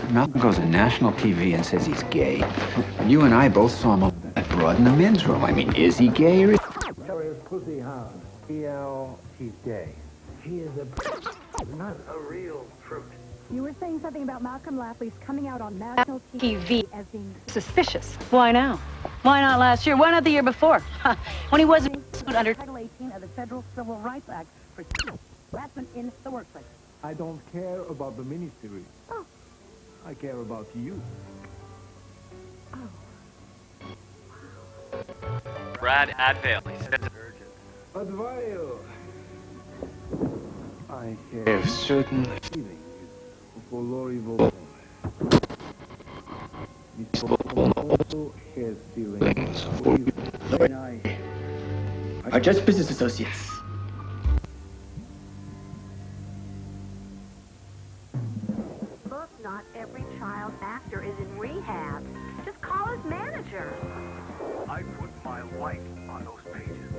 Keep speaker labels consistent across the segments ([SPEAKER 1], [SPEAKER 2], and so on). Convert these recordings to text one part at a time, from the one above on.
[SPEAKER 1] Malcolm goes on national TV and says he's gay. You and I both saw him at Broad in the men's room. I mean, is he gay or is
[SPEAKER 2] Terrier's pussy hound. He's gay. He is not a real fruit.
[SPEAKER 3] You were saying something about Malcolm Lafley's coming out on national TV as being
[SPEAKER 4] suspicious. Why now? Why not last year? Why not the year before? When he wasn't under
[SPEAKER 3] Title 18 of the Federal Civil Rights Act for harassment in the workplace.
[SPEAKER 2] I don't care about the miniseries.
[SPEAKER 3] Oh.
[SPEAKER 2] I care about you.
[SPEAKER 3] Oh.
[SPEAKER 5] Brad Advale, he says it's urgent.
[SPEAKER 2] Advile. I have certain feelings for Lori Volpone. Miss Volpone also has feelings for you.
[SPEAKER 6] Lori and I are just business associates.
[SPEAKER 3] Look, not every child actor is in rehab. Just call his manager.
[SPEAKER 2] I put my life on those pages.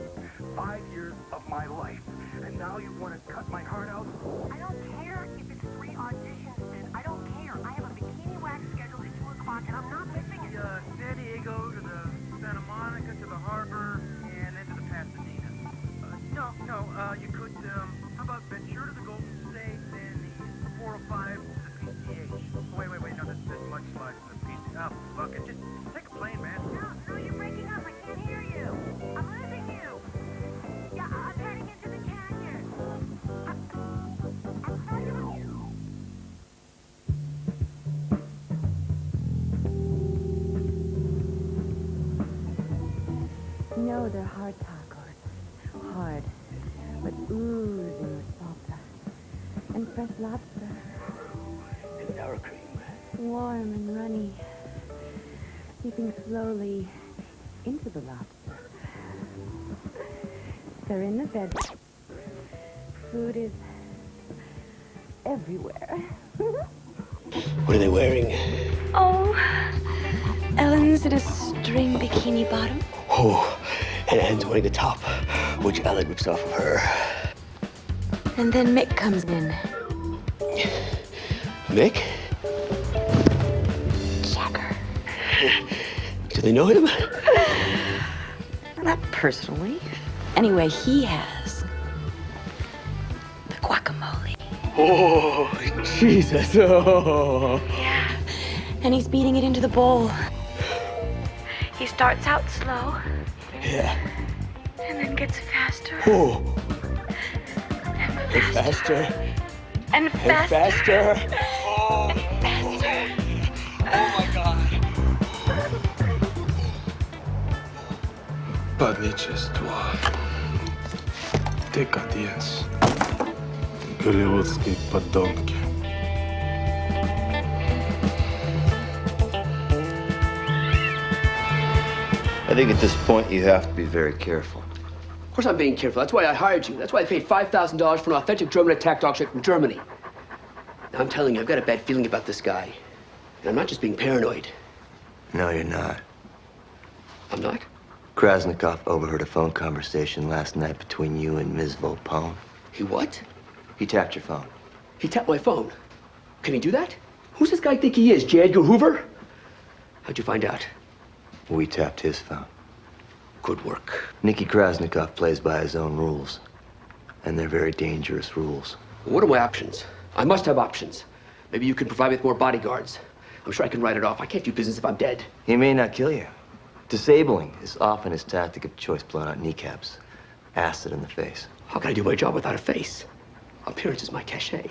[SPEAKER 2] 5 years of my life. And now you want to cut my heart out?
[SPEAKER 3] I don't care if it's 3 auditions, Sid. I don't care. I have a bikini wax scheduled at 2 o'clock, and I'm not missing it.
[SPEAKER 7] San Diego to the Santa Monica to the harbor and then to the Pasadena. You could, how about Ventura to the Golden State and the 405 to the PCH? Wait, no, that's much less than the PCH. Oh, fuck it, just take a plane, man.
[SPEAKER 3] No, you're breaking up. I can't hear you. I'm losing you. Yeah, I'm heading into the canyon. I'm telling you. No, they're hard tacos. Hard, but oozing with salsa. And fresh lobster.
[SPEAKER 6] And sour cream.
[SPEAKER 3] Warm and runny. Seeping slowly into the lobster. They're in the bed. Food is everywhere.
[SPEAKER 6] What are they wearing?
[SPEAKER 4] Oh, Ellen's in a string bikini bottom.
[SPEAKER 6] Oh, and Anne's wearing a top, which Ellen rips off of her.
[SPEAKER 4] And then Mick comes in.
[SPEAKER 6] Mick?
[SPEAKER 4] Jagger.
[SPEAKER 6] Do they know him?
[SPEAKER 4] Not personally. Anyway, he has the guacamole.
[SPEAKER 6] Oh, Jesus. Oh.
[SPEAKER 4] Yeah. And he's beating it into the bowl. He starts out slow.
[SPEAKER 6] Yeah.
[SPEAKER 4] And then gets faster.
[SPEAKER 6] Oh.
[SPEAKER 4] And faster.
[SPEAKER 6] And faster.
[SPEAKER 4] And faster.
[SPEAKER 6] And faster. Oh.
[SPEAKER 4] And faster.
[SPEAKER 6] Oh, my God.
[SPEAKER 8] Падничество, декаденс, голливудские подонки.
[SPEAKER 9] I think at this point you have to be very careful.
[SPEAKER 6] Of course I'm being careful. That's why I hired you. That's why I paid $5,000 for an authentic German attack dog shit from Germany. Now I'm telling you, I've got a bad feeling about this guy. And I'm not just being paranoid.
[SPEAKER 9] No, you're not.
[SPEAKER 6] I'm not?
[SPEAKER 9] Krasnikoff overheard a phone conversation last night between you and Ms. Volpone.
[SPEAKER 6] He what?
[SPEAKER 9] He tapped your phone.
[SPEAKER 6] He tapped my phone. Can he do that? Who's this guy think he is, J. Edgar Hoover? How'd you find out?
[SPEAKER 9] We tapped his phone.
[SPEAKER 6] Good work.
[SPEAKER 9] Nicky Krasnikoff plays by his own rules. And they're very dangerous rules.
[SPEAKER 6] What are my options? I must have options. Maybe you can provide me with more bodyguards. I'm sure I can write it off. I can't do business if I'm dead.
[SPEAKER 9] He may not kill you. Disabling is often his tactic of choice, blown out kneecaps. Acid in the face.
[SPEAKER 6] How can I do my job without a face? Appearance is my cachet.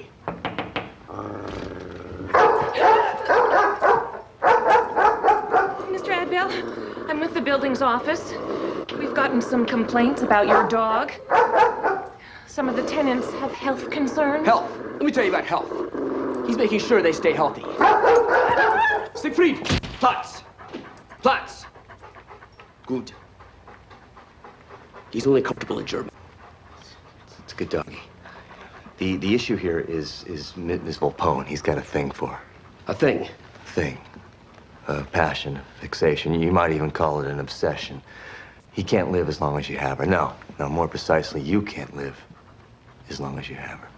[SPEAKER 10] Mr. Advale, I'm with the building's office. We've gotten some complaints about your dog. Some of the tenants have health concerns.
[SPEAKER 6] Health. Let me tell you about health. He's making sure they stay healthy. Siegfried! Platz! Platz! Good. He's only comfortable in German.
[SPEAKER 9] It's a good doggy. The issue here is Ms. Volpone. He's got a thing for her.
[SPEAKER 6] A thing?
[SPEAKER 9] Thing. A passion, a fixation. You might even call it an obsession. He can't live as long as you have her. No, more precisely, you can't live as long as you have her.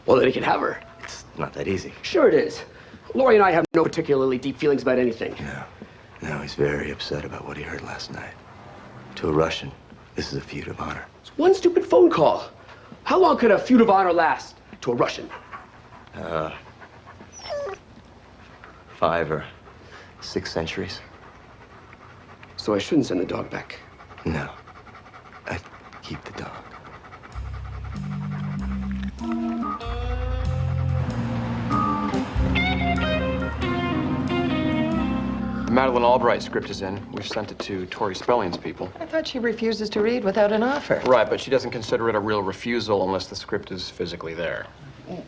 [SPEAKER 6] Well, then he can have her.
[SPEAKER 9] It's not that easy.
[SPEAKER 6] Sure it is. Laurie and I have no particularly deep feelings about anything.
[SPEAKER 9] No, he's very upset about what he heard last night. To a Russian, this is a feud of honor.
[SPEAKER 6] It's one stupid phone call. How long could a feud of honor last to a Russian?
[SPEAKER 9] 5 or 6 centuries.
[SPEAKER 6] So I shouldn't send the dog back.
[SPEAKER 9] No, I'd keep the dog.
[SPEAKER 11] The Madeleine Albright script is in. We've sent it to Tori Spelling's people.
[SPEAKER 12] I thought she refuses to read without an offer.
[SPEAKER 11] Right, but she doesn't consider it a real refusal unless the script is physically there.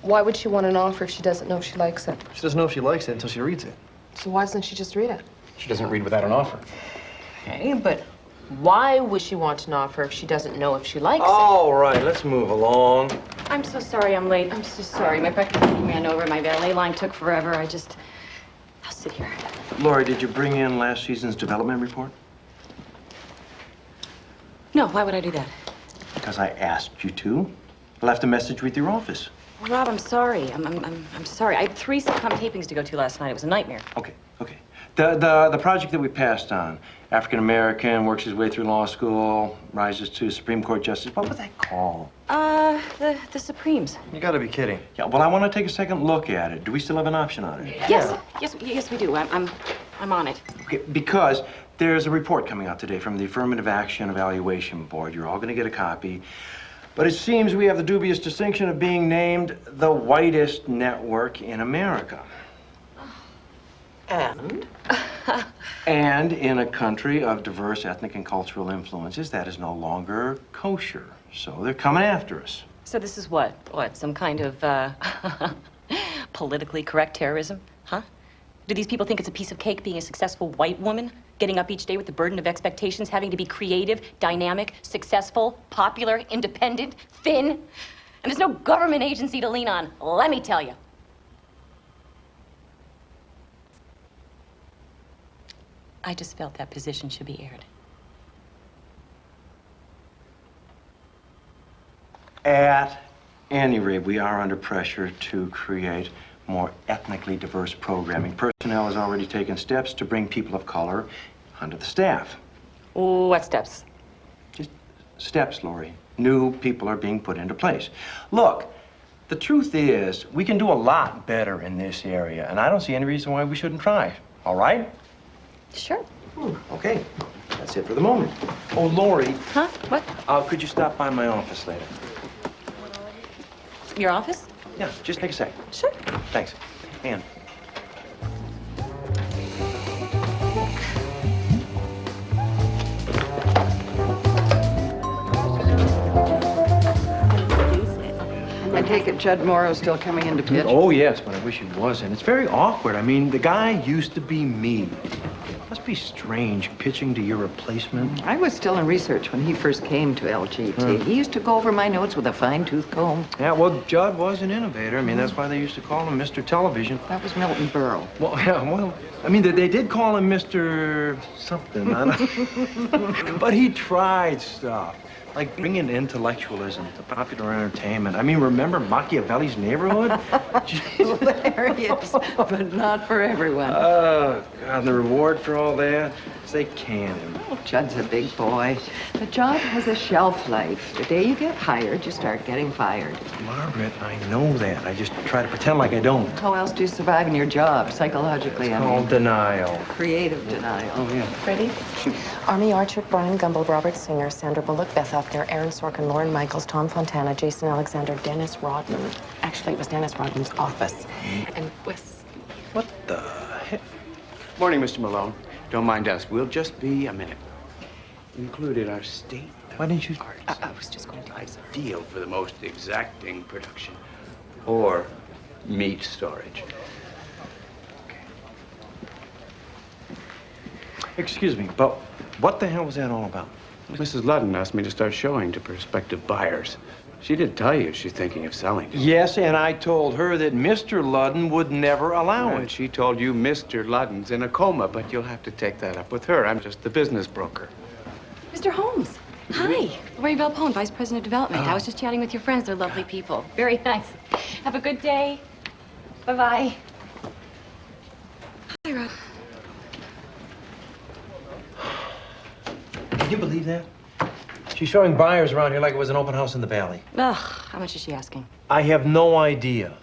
[SPEAKER 13] Why would she want an offer if she doesn't know if she likes it?
[SPEAKER 14] She doesn't know if she likes it until she reads it.
[SPEAKER 13] So why doesn't she just read it?
[SPEAKER 11] She doesn't read without an offer.
[SPEAKER 13] Okay, but why would she want an offer if she doesn't know if she likes it?
[SPEAKER 9] All right, let's move along.
[SPEAKER 3] I'm so sorry I'm late. I'm so sorry. My breakfast meeting ran over. My valet line took forever. I'll sit here.
[SPEAKER 14] Laurie, did you bring in last season's development report?
[SPEAKER 3] No, why would I do that?
[SPEAKER 14] Because I asked you to. I left a message with your office.
[SPEAKER 3] Well, Rob, I'm sorry. I'm sorry. I had 3 sitcom tapings to go to last night. It was a nightmare.
[SPEAKER 14] Okay. The project that we passed on, African American, works his way through law school, rises to Supreme Court justice. What was that called?
[SPEAKER 3] The Supremes.
[SPEAKER 14] You gotta be kidding. Yeah, well, I want to take a second look at it. Do we still have an option on it?
[SPEAKER 3] Yes, we do. I'm on it.
[SPEAKER 14] Okay, because there's a report coming out today from the Affirmative Action Evaluation Board. You're all gonna get a copy. But it seems we have the dubious distinction of being named the whitest network in America.
[SPEAKER 12] And?
[SPEAKER 14] And in a country of diverse ethnic and cultural influences, that is no longer kosher. So they're coming after us.
[SPEAKER 3] So this is what? What, some kind of, politically correct terrorism? Huh? Do these people think it's a piece of cake being a successful white woman? Getting up each day with the burden of expectations, having to be creative, dynamic, successful, popular, independent, thin? And there's no government agency to lean on, let me tell you. I just felt that position should be aired.
[SPEAKER 14] At any rate, we are under pressure to create more ethnically diverse programming. Personnel has already taken steps to bring people of color onto the staff.
[SPEAKER 3] What steps?
[SPEAKER 14] Just steps, Laurie. New people are being put into place. Look, the truth is, we can do a lot better in this area, and I don't see any reason why we shouldn't try. All right?
[SPEAKER 3] Sure.
[SPEAKER 14] Okay. That's it for the moment. Oh, Laurie.
[SPEAKER 3] Huh? What?
[SPEAKER 14] Could you stop by my office later?
[SPEAKER 3] Your office?
[SPEAKER 14] Yeah, just take a sec.
[SPEAKER 3] Sure.
[SPEAKER 14] Thanks. Ann.
[SPEAKER 12] I take it Judd Morrow's still coming into pitch?
[SPEAKER 14] Oh, yes, but I wish he wasn't. It's very awkward. I mean, the guy used to be me. Must be strange pitching to your replacement.
[SPEAKER 12] I was still in research when he first came to LGT. He used to go over my notes with a fine-tooth comb.
[SPEAKER 14] Yeah, well, Judd was an innovator. I mean, that's why they used to call him Mr. Television.
[SPEAKER 12] That was Milton Berle.
[SPEAKER 14] Well, yeah, I mean, they did call him Mr. something. But he tried stuff. Like bringing intellectualism to popular entertainment. I mean, remember Machiavelli's Neighborhood?
[SPEAKER 12] Hilarious, but not for everyone.
[SPEAKER 14] Oh, God, and the reward for all that is they can him.
[SPEAKER 12] Oh, Judd's a big boy. The job has a shelf life. The day you get hired, you start getting fired.
[SPEAKER 14] Margaret, I know that. I just try to pretend like I don't.
[SPEAKER 12] How else do you survive in your job, psychologically?
[SPEAKER 14] It's called denial.
[SPEAKER 12] Creative denial.
[SPEAKER 14] Oh, yeah.
[SPEAKER 13] Ready? Army Archer, Brian Gumble, Robert Singer, Sandra Bullock, Beth Upner, Aaron Sorkin, Lauren Michaels, Tom Fontana, Jason Alexander, Dennis Rodman. Actually, it was Dennis Rodman's office. And Wes.
[SPEAKER 14] What the heck?
[SPEAKER 1] Morning, Mr. Malone. Don't mind us. We'll just be a minute. Included our state.
[SPEAKER 14] Why didn't you?
[SPEAKER 13] I was just going to.
[SPEAKER 1] Ideal for the most exacting production. Or meat storage.
[SPEAKER 14] Excuse me, but what the hell was that all about?
[SPEAKER 1] Mrs. Ludden asked me to start showing to prospective buyers. She did tell you she's thinking of selling.
[SPEAKER 14] Yes, and I told her that Mr. Ludden would never allow
[SPEAKER 1] And
[SPEAKER 14] it.
[SPEAKER 1] she told you Mr. Ludden's in a coma, but you'll have to take that up with her. I'm just the business broker.
[SPEAKER 3] Mr. Holmes. Hi. Lori Valpone, Vice President of Development. I was just chatting with your friends. They're lovely people. Very nice. Have a good day. Bye-bye.
[SPEAKER 14] Can you believe that? She's showing buyers around here like it was an open house in the valley.
[SPEAKER 3] Ugh, how much is she asking?
[SPEAKER 14] I have no idea.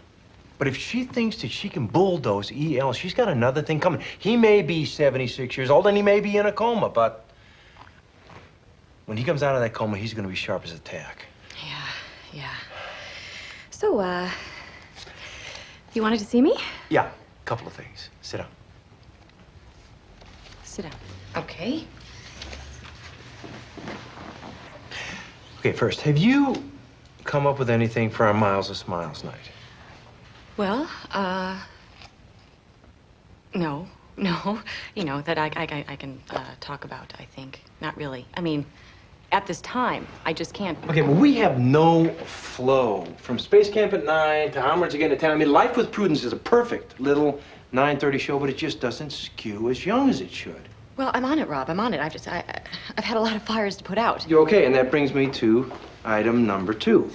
[SPEAKER 14] But if she thinks that she can bulldoze E.L., she's got another thing coming. He may be 76 years old and he may be in a coma, but when he comes out of that coma, he's going to be sharp as a tack.
[SPEAKER 3] Yeah. So, you wanted to see me?
[SPEAKER 14] Yeah, a couple of things. Sit down.
[SPEAKER 3] Sit down. Okay.
[SPEAKER 14] Okay, first, have you come up with anything for our Miles of Smiles night?
[SPEAKER 3] Well, no. You know, that I can talk about, I think. Not really. I mean, at this time, I just can't.
[SPEAKER 14] Okay, well, we have no flow. From Space Camp at 9 to onwards again at 10. I mean, Life with Prudence is a perfect little 9:30 show, but it just doesn't skew as young as it should.
[SPEAKER 3] Well, I'm on it, Rob. I'm on it. I've had a lot of fires to put out.
[SPEAKER 14] You're okay, and that brings me to item number 2.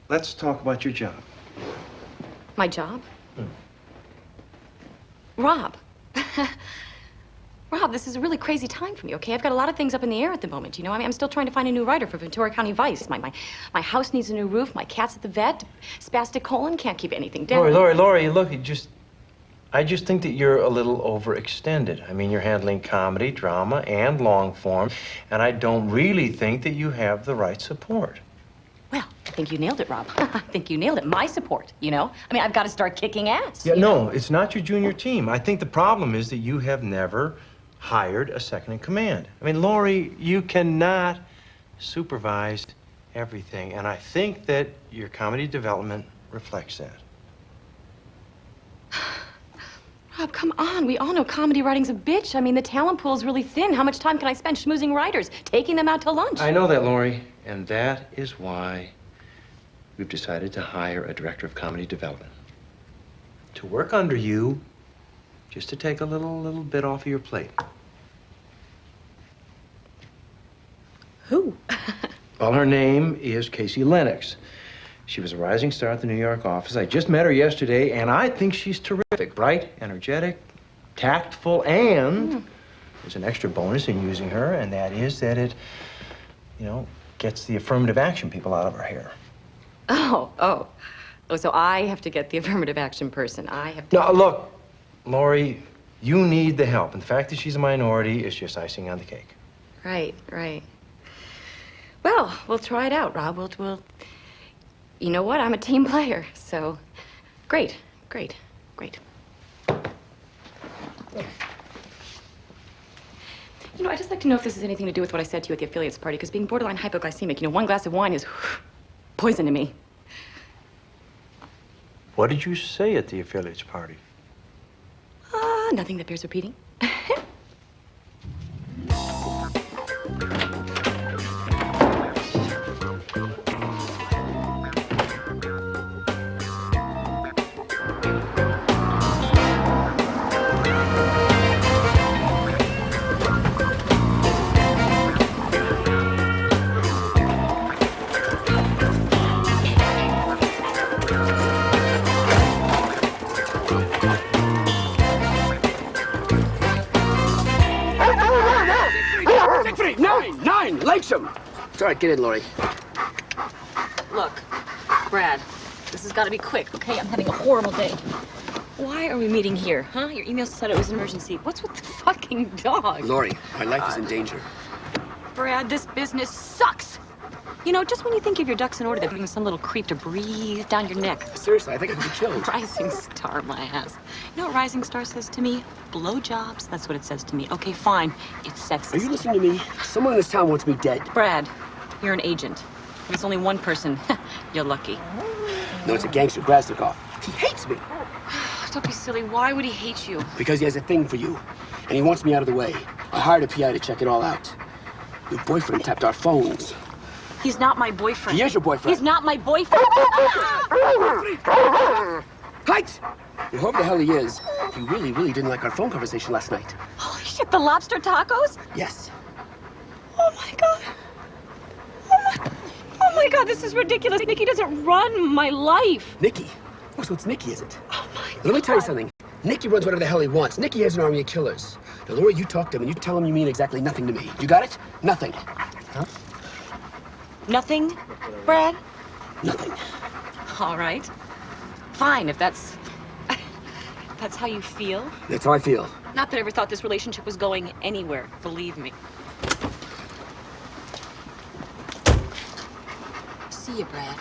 [SPEAKER 14] Let's talk about your job.
[SPEAKER 3] My job? Rob. Rob, this is a really crazy time for me, okay? I've got a lot of things up in the air at the moment, you know? I mean, I'm still trying to find a new writer for Ventura County Vice. My house needs a new roof. My cat's at the vet. Spastic colon can't keep anything down.
[SPEAKER 14] Lori, look, I just think that you're a little overextended. I mean, you're handling comedy, drama, and long form, and I don't really think that you have the right support.
[SPEAKER 3] Well, I think you nailed it, Rob. I think you nailed it. My support, you know? I mean, I've got to start kicking ass.
[SPEAKER 14] Yeah, no, it's not your junior team. I think the problem is that you have never hired a second in command. I mean, Lori, you cannot supervise everything, and I think that your comedy development reflects that.
[SPEAKER 3] Rob, come on. We all know comedy writing's a bitch. I mean, the talent pool's really thin. How much time can I spend schmoozing writers, taking them out to lunch?
[SPEAKER 14] I know that, Lori, and that is why we've decided to hire a director of comedy development. To work under you, just to take a little bit off of your plate.
[SPEAKER 3] Who?
[SPEAKER 14] Well, her name is Casey Lennox. She was a rising star at the New York office. I just met her yesterday, and I think she's terrific. Bright, energetic, tactful, and there's an extra bonus in using her, and that is that it, you know, gets the affirmative action people out of her hair.
[SPEAKER 3] Oh, so I have to get the affirmative action person. I have to...
[SPEAKER 14] No, look, Lori, you need the help. And the fact that she's a minority is just icing on the cake.
[SPEAKER 3] Right. Well, we'll try it out, Rob. We'll... You know what? I'm a team player, so... Great. You know, I'd just like to know if this has anything to do with what I said to you at the affiliates party, because being borderline hypoglycemic, you know, one glass of wine is poison to me.
[SPEAKER 14] What did you say at the affiliates party?
[SPEAKER 3] Nothing that bears repeating.
[SPEAKER 6] It's all right, get in, Lori.
[SPEAKER 3] Look, Brad, this has got to be quick, okay? I'm having a horrible day. Why are we meeting here, huh? Your email said it was an emergency. What's with the fucking dog?
[SPEAKER 6] Lori, my life is in danger.
[SPEAKER 3] Brad, this business sucks. You know, just when you think you have your ducks in order, they're bringing some little creep to breathe down your neck.
[SPEAKER 6] Seriously, I think I could be killed.
[SPEAKER 3] Rising star, my ass. You know what Rising Star says to me? Blowjobs, that's what it says to me. Okay, fine. It's sexist.
[SPEAKER 6] Are you listening to me? Someone in this town wants me dead.
[SPEAKER 3] Brad, you're an agent. There's only one person. You're lucky.
[SPEAKER 6] No, it's a gangster, Tartikoff. He hates me.
[SPEAKER 3] Don't be silly. Why would he hate you?
[SPEAKER 6] Because he has a thing for you, and he wants me out of the way. I hired a PI to check it all out. Your boyfriend tapped our phones.
[SPEAKER 3] He's not my boyfriend.
[SPEAKER 6] He is your boyfriend.
[SPEAKER 3] He's not my boyfriend.
[SPEAKER 6] Height! Whoever the hell he is, he really didn't like our phone conversation last night.
[SPEAKER 3] Holy shit, the lobster tacos?
[SPEAKER 6] Yes.
[SPEAKER 3] Oh my God. Oh my God, this is ridiculous. Nikki doesn't run my life.
[SPEAKER 6] Nikki? Oh, so it's Nikki, is it?
[SPEAKER 3] Oh my God.
[SPEAKER 6] Let me tell you something. Nikki runs whatever the hell he wants. Nikki has an army of killers. The Laura, you talk to him and you tell him you mean exactly nothing to me. You got it? Nothing. Huh?
[SPEAKER 3] Nothing, Brad?
[SPEAKER 6] Nothing.
[SPEAKER 3] All right. Fine, if that's how you feel.
[SPEAKER 6] That's how I feel.
[SPEAKER 3] Not that I ever thought this relationship was going anywhere, believe me. See you, Brad.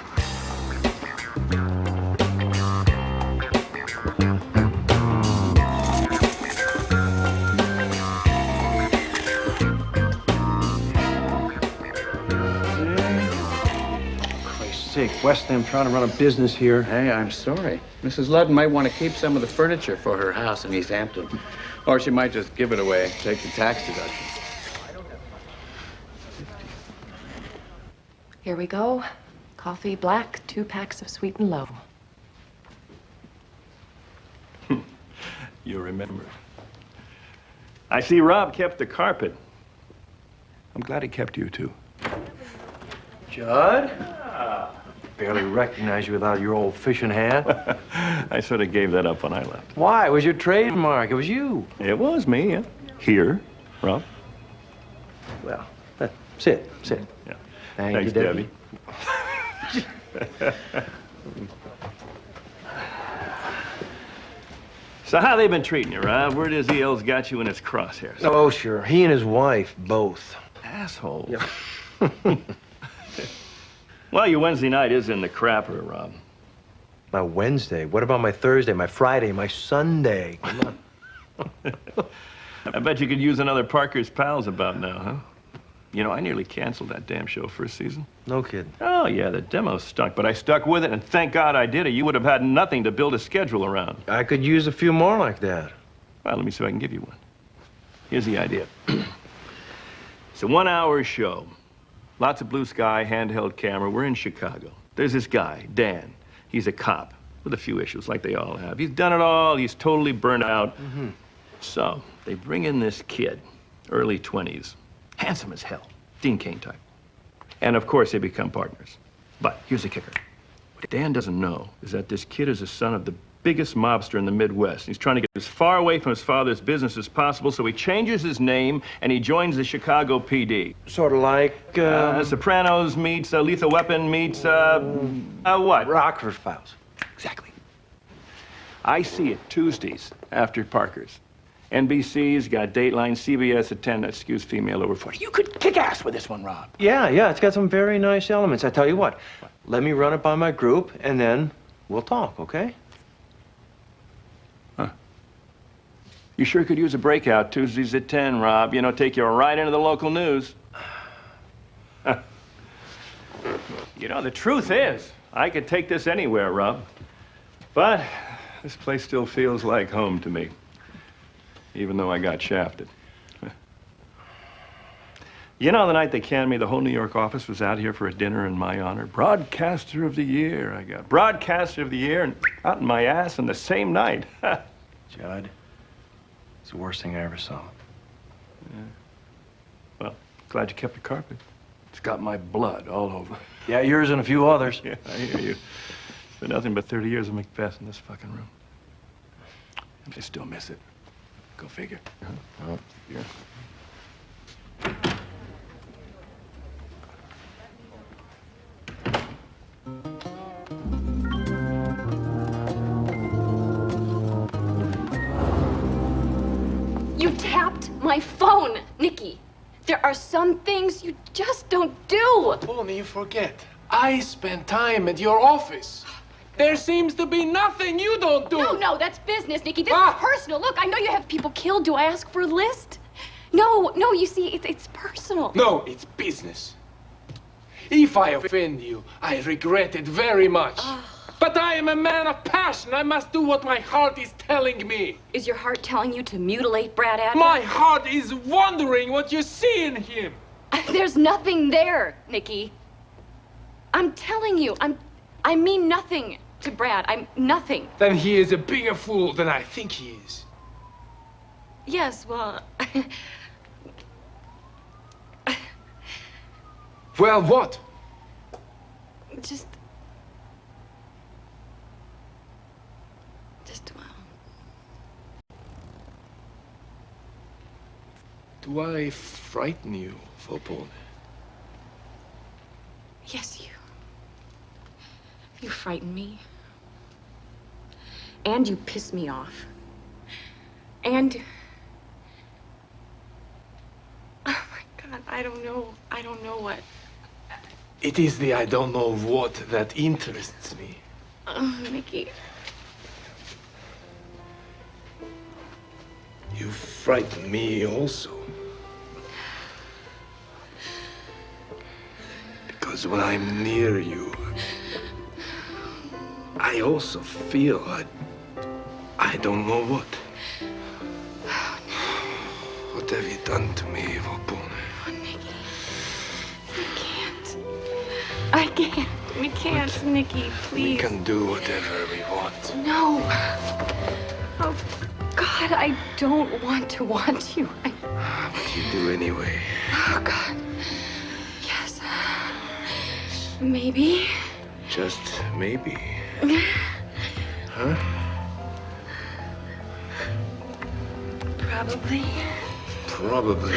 [SPEAKER 14] Sick. West End trying to run a business here.
[SPEAKER 15] Hey, I'm sorry. Mrs. Ludden might want to keep some of the furniture for her house in East Hampton. Or she might just give it away, take the tax deduction.
[SPEAKER 13] Here we go. Coffee black, 2 packs of sweet and low.
[SPEAKER 16] You remember. I see Rob kept the carpet. I'm glad he kept you, too.
[SPEAKER 14] Judd? Barely recognize you without your old fishing hat.
[SPEAKER 16] I sort of gave that up when I left.
[SPEAKER 14] Why? It was your trademark. It was you.
[SPEAKER 16] It was me, yeah. Here, Rob.
[SPEAKER 14] Well, sit.
[SPEAKER 16] Yeah.
[SPEAKER 14] Thanks,
[SPEAKER 16] you, Debbie. So how they been treating you, Rob? Word is EL's got you in his crosshairs.
[SPEAKER 14] Oh, sure. He and his wife, both.
[SPEAKER 16] Assholes.
[SPEAKER 14] Yeah.
[SPEAKER 16] Well, your Wednesday night is in the crapper, Rob.
[SPEAKER 14] My Wednesday? What about my Thursday, my Friday, my Sunday? Come on.
[SPEAKER 16] I bet you could use another Parker's Pals about now, huh? You know, I nearly canceled that damn show first season.
[SPEAKER 14] No kidding.
[SPEAKER 16] Oh, yeah, the demo stunk, but I stuck with it, and thank God I did it. You would have had nothing to build a schedule around.
[SPEAKER 14] I could use a few more like that.
[SPEAKER 16] Well, let me see if I can give you one. Here's the idea. It's a 1-hour show. Lots of blue sky, handheld camera. We're in Chicago. There's this guy, Dan. He's a cop with a few issues, like they all have. He's done it all. He's totally burnt out.
[SPEAKER 14] Mm-hmm.
[SPEAKER 16] So they bring in this kid, early 20s, handsome as hell, Dean Cain type. And of course, they become partners. But here's the kicker. What Dan doesn't know is that this kid is the son of the biggest mobster in the Midwest. He's trying to get as far away from his father's business as possible, so he changes his name and he joins the Chicago PD.
[SPEAKER 14] Sort of like,
[SPEAKER 16] Sopranos meets Lethal Weapon meets, what?
[SPEAKER 14] Rockford Files.
[SPEAKER 16] Exactly. I see it Tuesdays after Parker's. NBC's got Dateline, CBS at 10, that skews female over 40. You could kick ass with this one, Rob.
[SPEAKER 14] Yeah, it's got some very nice elements. I tell you what, let me run it by my group, and then we'll talk, okay?
[SPEAKER 16] You sure could use a breakout Tuesdays at 10, Rob. You know, take you right into the local news. You know, the truth is, I could take this anywhere, Rob. But this place still feels like home to me, even though I got shafted. You know, the night they canned me, the whole New York office was out here for a dinner in my honor. Broadcaster of the Year, I got. Broadcaster of the Year, and out in my ass on the same night.
[SPEAKER 14] Judd. It's the worst thing I ever saw.
[SPEAKER 16] Yeah. Well, glad you kept the carpet. It's got my blood all over.
[SPEAKER 14] Yeah, yours and a few others.
[SPEAKER 16] Yeah, I hear you. It's been nothing but 30 years of Macbeth in this fucking room. And I still miss it. Go figure. Oh, yeah.
[SPEAKER 4] You tapped my phone, Nikki. There are some things you just don't do.
[SPEAKER 17] Tony, you forget. I spend time at your office. There seems to be nothing you don't do.
[SPEAKER 4] No, that's business, Nikki. This is personal. Look, I know you have people killed. Do I ask for a list? No, you see, it's personal.
[SPEAKER 17] No, it's business. If I offend you, I regret it very much. But I am a man of passion. I must do what my heart is telling me.
[SPEAKER 4] Is your heart telling you to mutilate Brad Adler?
[SPEAKER 17] My heart is wondering what you see in him.
[SPEAKER 4] There's nothing there, Nikki. I'm telling you, I mean nothing to Brad. I'm nothing.
[SPEAKER 17] Then he is a bigger fool than I think he is.
[SPEAKER 4] Yes, well...
[SPEAKER 17] Well, what?
[SPEAKER 4] Just, well...
[SPEAKER 17] Do I frighten you, Volpone?
[SPEAKER 4] Yes, you frighten me. And you piss me off. And... oh my God, I don't know what.
[SPEAKER 17] It is the I don't know what that interests me.
[SPEAKER 4] Oh, Mickey.
[SPEAKER 17] You frighten me also. Because when I'm near you, I also feel I don't know what. What have you done to me, Volpone?
[SPEAKER 4] Oh, Mickey. I can't. We can't, Mickey, please.
[SPEAKER 17] We can do whatever we want.
[SPEAKER 4] No. Oh, God, I don't want to want you.
[SPEAKER 17] But you do anyway.
[SPEAKER 4] Oh, God. Yes. Maybe.
[SPEAKER 17] Just maybe. Huh?
[SPEAKER 4] Probably.
[SPEAKER 17] Probably.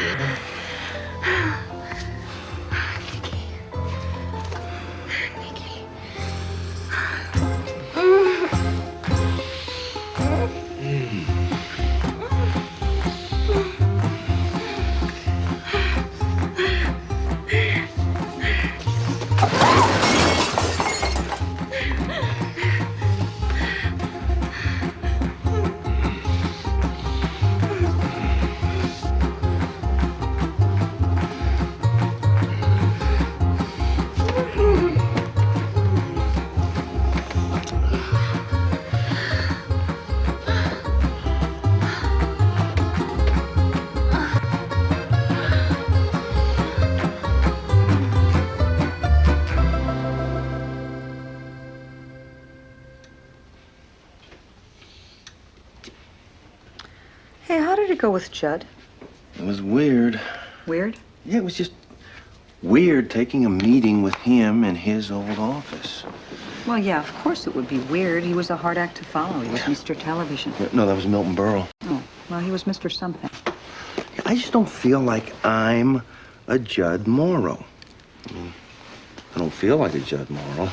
[SPEAKER 18] Hey, how did it go with Judd?
[SPEAKER 14] It was weird.
[SPEAKER 18] Weird?
[SPEAKER 14] Yeah, it was just weird taking a meeting with him in his old office.
[SPEAKER 18] Well, yeah, of course it would be weird. He was a hard act to follow. He was Mr. Television.
[SPEAKER 14] No, that was Milton Berle.
[SPEAKER 18] Oh, well, he was Mr. Something.
[SPEAKER 14] I just don't feel like I'm a Judd Morrow. I mean, I don't feel like a Judd Morrow.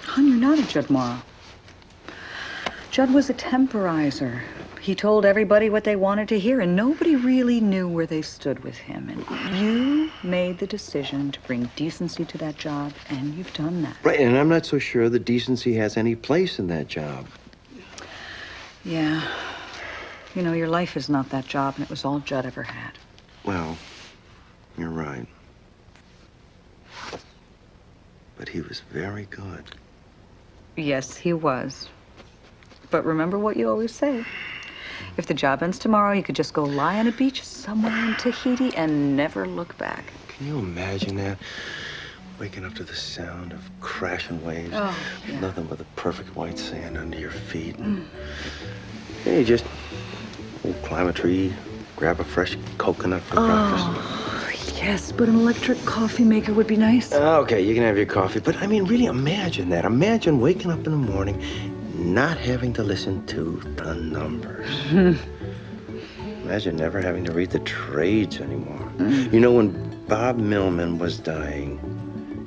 [SPEAKER 18] Hon, you're not a Judd Morrow. Judd was a temporizer. He told everybody what they wanted to hear, and nobody really knew where they stood with him. And you made the decision to bring decency to that job, and you've done that.
[SPEAKER 14] Right, and I'm not so sure that decency has any place in that job.
[SPEAKER 18] Yeah. You know, your life is not that job, and it was all Judd ever had.
[SPEAKER 14] Well, you're right. But he was very good.
[SPEAKER 18] Yes, he was. But remember what you always say. If the job ends tomorrow, you could just go lie on a beach somewhere in Tahiti and never look back.
[SPEAKER 14] Can you imagine that? Waking up to the sound of crashing waves.
[SPEAKER 18] Oh, yeah.
[SPEAKER 14] Nothing but the perfect white sand under your feet. Hey, just climb a tree, grab a fresh coconut for breakfast.
[SPEAKER 18] Yes, but an electric coffee maker would be nice.
[SPEAKER 14] Okay, you can have your coffee. But I mean, really imagine that. Imagine waking up in the morning not having to listen to the numbers. Imagine never having to read the trades anymore. You know, when Bob Millman was dying,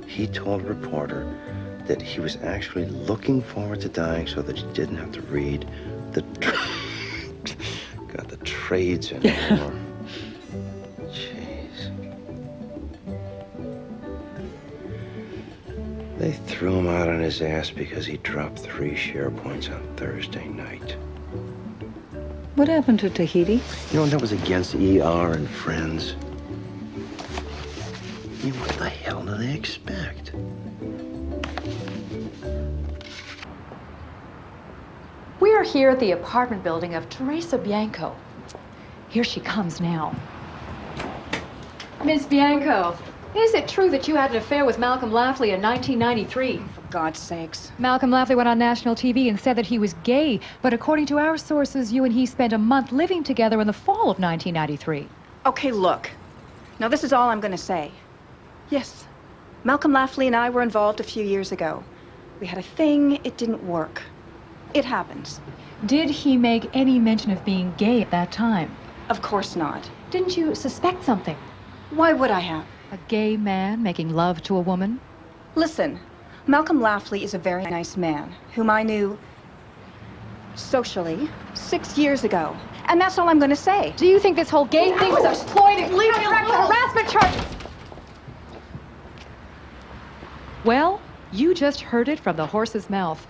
[SPEAKER 14] he told a reporter that he was actually looking forward to dying so that he didn't have to read the trades anymore. Jeez. They threw him out on his ass because he dropped 3 share points on Thursday night.
[SPEAKER 18] What happened to Tahiti?
[SPEAKER 14] You know, that was against ER and Friends. I mean, what the hell do they expect?
[SPEAKER 19] We are here at the apartment building of Teresa Bianco. Here she comes now. Miss Bianco, is it true that you had an affair with Malcolm Lafley in 1993?
[SPEAKER 18] For God's sakes.
[SPEAKER 19] Malcolm Lafley went on national TV and said that he was gay, but according to our sources, you and he spent a month living together in the fall of 1993.
[SPEAKER 20] Okay, look. Now, this is all I'm going to say. Yes, Malcolm Lafley and I were involved a few years ago. We had a thing, it didn't work. It happens.
[SPEAKER 19] Did he make any mention of being gay at that time?
[SPEAKER 20] Of course not.
[SPEAKER 19] Didn't you suspect something?
[SPEAKER 20] Why would I have?
[SPEAKER 19] A gay man making love to a woman?
[SPEAKER 20] Listen, Malcolm Lafley is a very nice man whom I knew socially 6 years ago. And that's all I'm going to say.
[SPEAKER 19] Do you think this whole gay thing was a ploy to counteract the harassment charges? Well, you just heard it from the horse's mouth.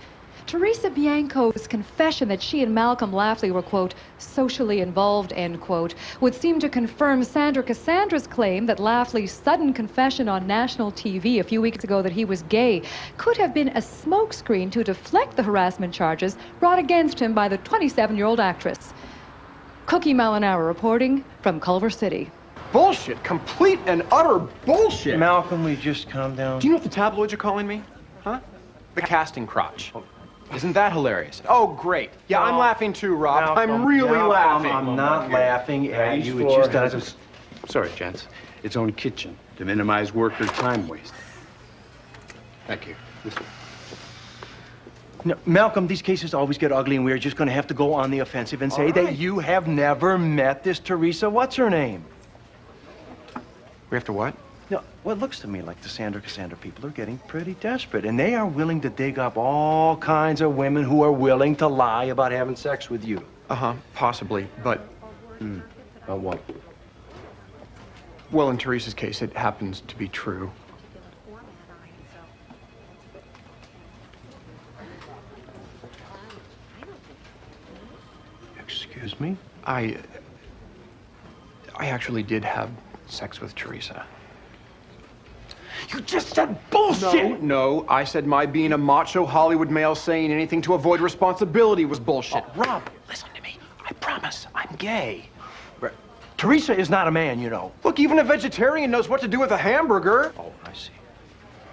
[SPEAKER 19] Teresa Bianco's confession that she and Malcolm Lafley were, quote, socially involved, end quote, would seem to confirm Sandra Cassandra's claim that Lafley's sudden confession on national TV a few weeks ago that he was gay could have been a smokescreen to deflect the harassment charges brought against him by the 27-year-old actress. Cookie Malinara reporting from Culver City.
[SPEAKER 11] Bullshit. Complete and utter bullshit.
[SPEAKER 14] Malcolm, we just calm down.
[SPEAKER 11] Do you know what the tabloids are calling me? Huh? The casting crotch. Isn't that hilarious? Oh, great. Yeah, I'm laughing too, Rob.
[SPEAKER 14] Malcolm,
[SPEAKER 11] I'm really laughing.
[SPEAKER 14] I'm not laughing at you. It's just that
[SPEAKER 15] Sorry, gents. Its own kitchen to minimize worker time waste. Thank you. This way.
[SPEAKER 14] No, Malcolm, these cases always get ugly, and we're just going to have to go on the offensive and say that you have never met this Teresa. What's her name?
[SPEAKER 11] We have to what?
[SPEAKER 14] No, well, it looks to me like the Sandra Cassandra people are getting pretty desperate, and they are willing to dig up all kinds of women who are willing to lie about having sex with you.
[SPEAKER 11] Uh-huh, possibly, but...
[SPEAKER 14] About what?
[SPEAKER 11] Well, in Teresa's case, it happens to be true.
[SPEAKER 14] Excuse me?
[SPEAKER 11] I actually did have sex with Teresa.
[SPEAKER 14] You just said bullshit!
[SPEAKER 11] No, I said my being a macho Hollywood male saying anything to avoid responsibility was bullshit.
[SPEAKER 14] Oh, Rob, listen to me. I promise I'm gay. Teresa is not a man, you know.
[SPEAKER 11] Look, even a vegetarian knows what to do with a hamburger.
[SPEAKER 14] Oh, I see.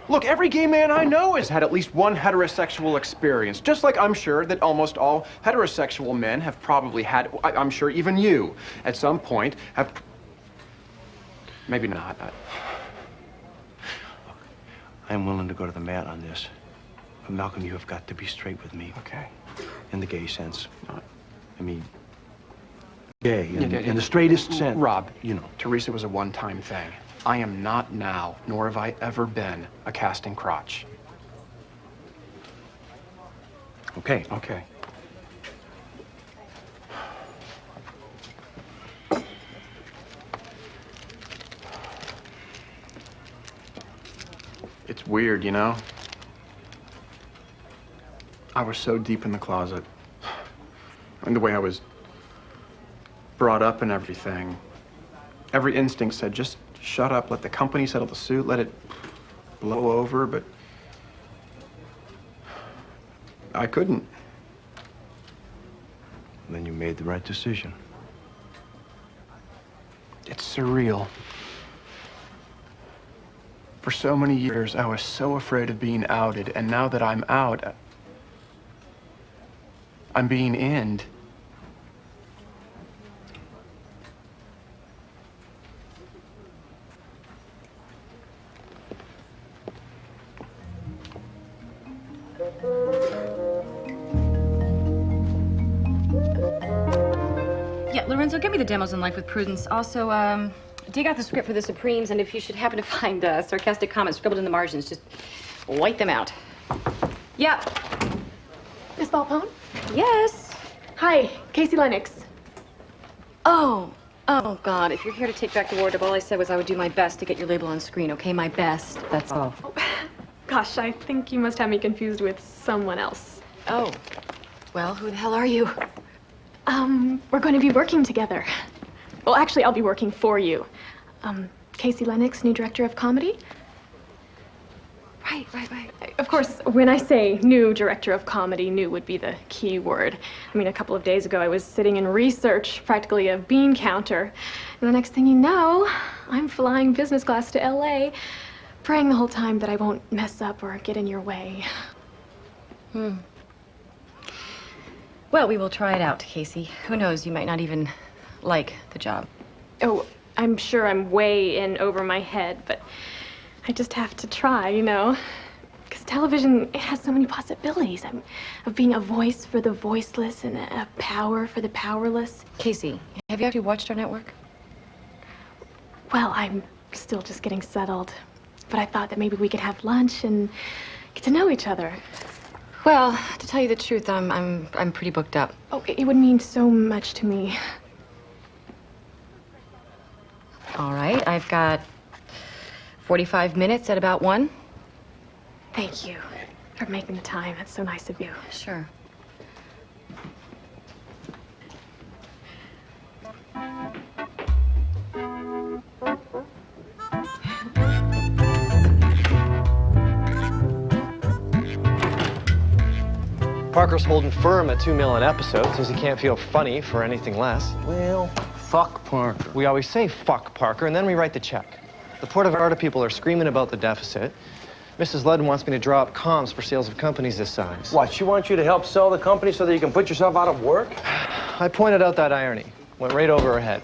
[SPEAKER 11] Look, every gay man I know has had at least one heterosexual experience, just like I'm sure that almost all heterosexual men have probably had, I'm sure even you, at some point, have... Maybe not.
[SPEAKER 14] I'm willing to go to the mat on this. But Malcolm, you have got to be straight with me.
[SPEAKER 11] Okay.
[SPEAKER 14] In the gay sense. I mean, gay in the straightest sense.
[SPEAKER 11] Rob,
[SPEAKER 14] you know.
[SPEAKER 11] Teresa was a one-time thing. I am not now, nor have I ever been, a casting crotch.
[SPEAKER 14] Okay.
[SPEAKER 11] Okay. It's weird, you know? I was so deep in the closet. And the way I was brought up and everything. Every instinct said, just shut up, let the company settle the suit, let it blow over, but I couldn't.
[SPEAKER 14] Then you made the right decision.
[SPEAKER 11] It's surreal. For so many years, I was so afraid of being outed, and now that I'm out, I'm being inned.
[SPEAKER 4] Yeah, Lorenzo, get me the demos in Life with Prudence. Also, dig out the script for the Supremes, and if you should happen to find sarcastic comments scribbled in the margins, just wipe them out. Yeah.
[SPEAKER 10] Miss Balpone?
[SPEAKER 4] Yes.
[SPEAKER 10] Hi, Casey Lennox.
[SPEAKER 4] Oh, God. If you're here to take back the wardrobe, all I said was I would do my best to get your label on screen, okay? My best. That's all.
[SPEAKER 10] Oh, gosh, I think you must have me confused with someone else.
[SPEAKER 4] Oh. Well, who the hell are you?
[SPEAKER 10] We're going to be working together. Well, actually, I'll be working for you. Casey Lennox, new director of comedy. Right. Of course, when I say new director of comedy, new would be the key word. I mean, a couple of days ago, I was sitting in research, practically a bean counter. And the next thing you know, I'm flying business class to LA, praying the whole time that I won't mess up or get in your way.
[SPEAKER 4] Well, we will try it out, Casey. Who knows, you might not even like the job.
[SPEAKER 10] Oh, I'm sure I'm way in over my head, but I just have to try, you know. Because television, it has so many possibilities of being a voice for the voiceless and a power for the powerless.
[SPEAKER 4] Casey, have you actually watched our network?
[SPEAKER 10] Well, I'm still just getting settled. But I thought that maybe we could have lunch and get to know each other.
[SPEAKER 4] Well, to tell you the truth, I'm pretty booked up.
[SPEAKER 10] Oh, it would mean so much to me.
[SPEAKER 4] All right, I've got 45 minutes at about 1.
[SPEAKER 10] Thank you for making the time. That's so nice of you.
[SPEAKER 4] Sure.
[SPEAKER 21] Parker's holding firm at $2 million an episode, says he can't feel funny for anything less.
[SPEAKER 14] Well, fuck Parker.
[SPEAKER 21] We always say fuck Parker, and then we write the check. The Port of Arda people are screaming about the deficit. Mrs. Ludden wants me to draw up comms for sales of companies this size.
[SPEAKER 14] What, she wants you to help sell the company so that you can put yourself out of work?
[SPEAKER 21] I pointed out that irony. Went right over her head.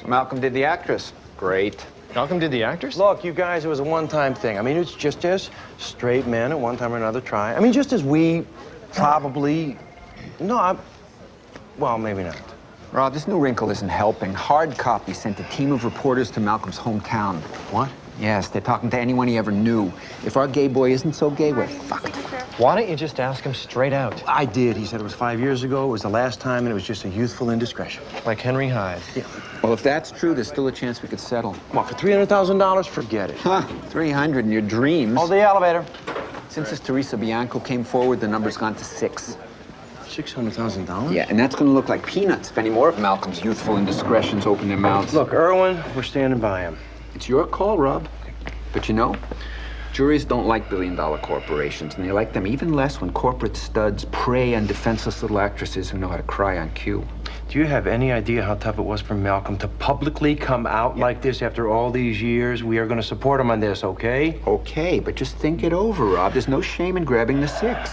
[SPEAKER 1] So Malcolm did the actress. Great.
[SPEAKER 21] Malcolm did the actress?
[SPEAKER 14] Look, you guys, it was a one-time thing. I mean, it's just as straight men at one time or another try. I mean, just as we probably... No, well, maybe not.
[SPEAKER 1] Rob, this new wrinkle isn't helping. Hard Copy sent a team of reporters to Malcolm's hometown.
[SPEAKER 14] What?
[SPEAKER 1] Yes, they're talking to anyone he ever knew. If our gay boy isn't so gay, we're fucked.
[SPEAKER 21] Why don't you just ask him straight out?
[SPEAKER 14] I did. He said it was 5 years ago, it was the last time, and it was just a youthful indiscretion.
[SPEAKER 21] Like Henry Hyde.
[SPEAKER 14] Yeah.
[SPEAKER 1] Well, if that's true, there's still a chance we could settle.
[SPEAKER 14] What, for $300,000? Forget it.
[SPEAKER 1] Huh, 300 in your dreams.
[SPEAKER 14] Oh, the elevator.
[SPEAKER 1] Since this Teresa Bianco came forward, the number's gone to 6.
[SPEAKER 14] $600,000?
[SPEAKER 1] Yeah, and that's gonna look like peanuts if any more of Malcolm's youthful indiscretions open their mouths.
[SPEAKER 14] Look, Irwin, we're standing by him.
[SPEAKER 1] It's your call, Rob. But you know, juries don't like billion-dollar corporations, and they like them even less when corporate studs prey on defenseless little actresses who know how to cry on cue.
[SPEAKER 14] Do you have any idea how tough it was for Malcolm to publicly come out like this after all these years? We are going to support him on this, okay?
[SPEAKER 1] Okay, but just think it over, Rob. There's no shame in grabbing the 6.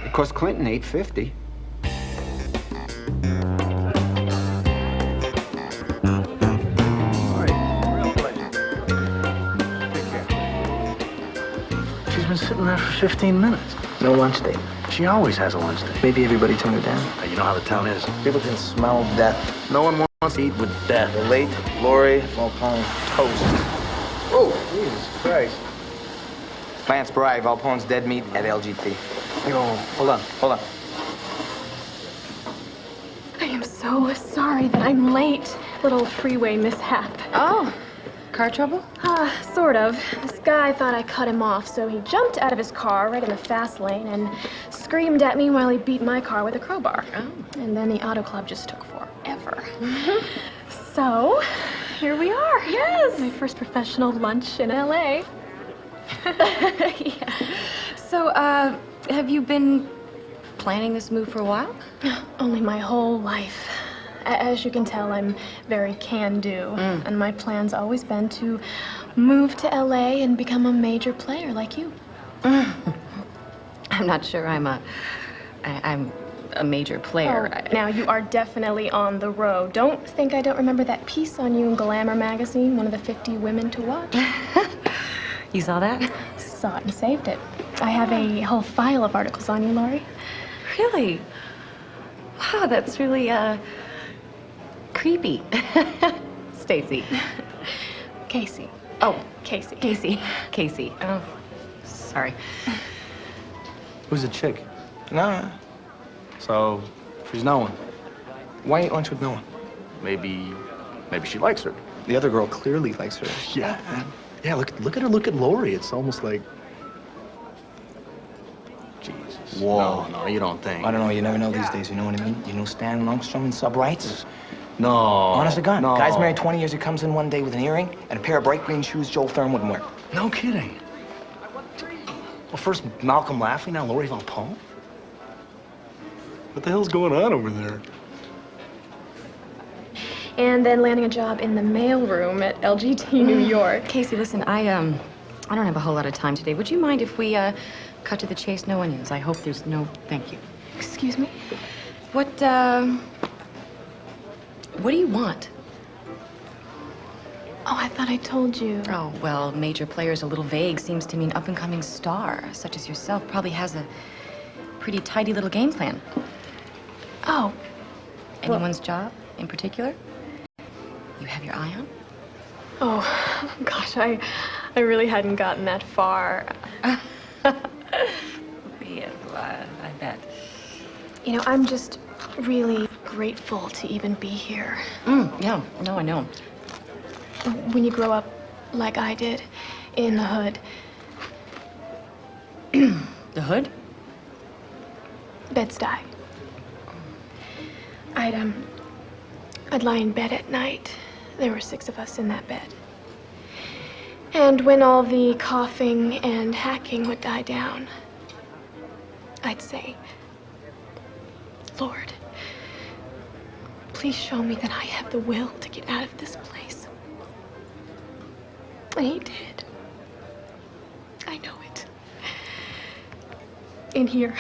[SPEAKER 1] It cost Clinton $850.
[SPEAKER 22] She's been sitting there for 15 minutes. No lunch date. She always has a lunch date. Maybe everybody turned her down. You know how the town is. People can smell death. No one wants to eat with death. The late Lori Valpone toast. Oh, Jesus Christ.
[SPEAKER 23] Lance Bry, Valpone's dead meat at LGT.
[SPEAKER 22] Yo, hold on.
[SPEAKER 10] I am so sorry that I'm late. Little freeway mishap.
[SPEAKER 4] Oh, car trouble?
[SPEAKER 10] Sort of. This guy thought I cut him off, so he jumped out of his car right in the fast lane and screamed at me while he beat my car with a crowbar.
[SPEAKER 4] Oh.
[SPEAKER 10] And then the auto club just took forever. So, here we are. Yes! My first professional lunch in LA.
[SPEAKER 4] Yeah. So, have you been planning this move for a while?
[SPEAKER 10] Only my whole life. As you can tell, I'm very can-do. And my plan's always been to move to LA and become a major player like you.
[SPEAKER 4] I'm not sure I'm a major player.
[SPEAKER 10] Oh, now, you are definitely on the road. Don't think I don't remember that piece on you in Glamour magazine, one of the 50 women to watch.
[SPEAKER 4] You saw that?
[SPEAKER 10] Saw it and saved it. I have a whole file of articles on you, Laurie.
[SPEAKER 4] Really? Wow, that's really, creepy. Stacy.
[SPEAKER 10] Casey.
[SPEAKER 4] Oh,
[SPEAKER 10] Casey.
[SPEAKER 4] Casey. Oh, sorry.
[SPEAKER 22] Who's the chick? No. So, she's no one. Why ain't lunch with no one? Maybe she likes her. The other girl clearly likes her. Yeah. Yeah, look at her. Look at Lori. It's almost like... Jesus. Whoa. No, you don't think.
[SPEAKER 23] I don't know. You never know these days. You know what I mean? You know Stan Longstrom in Sub Rights?
[SPEAKER 22] No.
[SPEAKER 23] Honest to God.
[SPEAKER 22] No.
[SPEAKER 23] Guy's married 20 years. He comes in one day with an earring and a pair of bright green shoes Joel Thurm wouldn't wear.
[SPEAKER 22] No kidding. Well, first Malcolm Laffey, now Lori Valpone? What the hell's going on over there?
[SPEAKER 10] And then landing a job in the mailroom at LGT New York.
[SPEAKER 4] Casey, listen, I don't have a whole lot of time today. Would you mind if we, cut to the chase? No onions. I hope there's no... Thank you.
[SPEAKER 10] Excuse me?
[SPEAKER 4] What do you want?
[SPEAKER 10] Oh, I thought I told you.
[SPEAKER 4] Oh, well, major player's a little vague. Seems to mean up-and-coming star, such as yourself, probably has a pretty tidy little game plan.
[SPEAKER 10] Oh.
[SPEAKER 4] Anyone's job in particular? You have your eye on?
[SPEAKER 10] Oh, gosh, I really hadn't gotten that far.
[SPEAKER 4] Yeah, I bet.
[SPEAKER 10] You know, I'm just really grateful to even be here.
[SPEAKER 4] Yeah, no, I know.
[SPEAKER 10] When you grow up like I did, in the hood.
[SPEAKER 4] The hood?
[SPEAKER 10] Bed-Stuy. I'd lie in bed at night. There were 6 of us in that bed. And when all the coughing and hacking would die down, I'd say, Lord, please show me that I have the will to get out of this place. And he did. I know it. In here.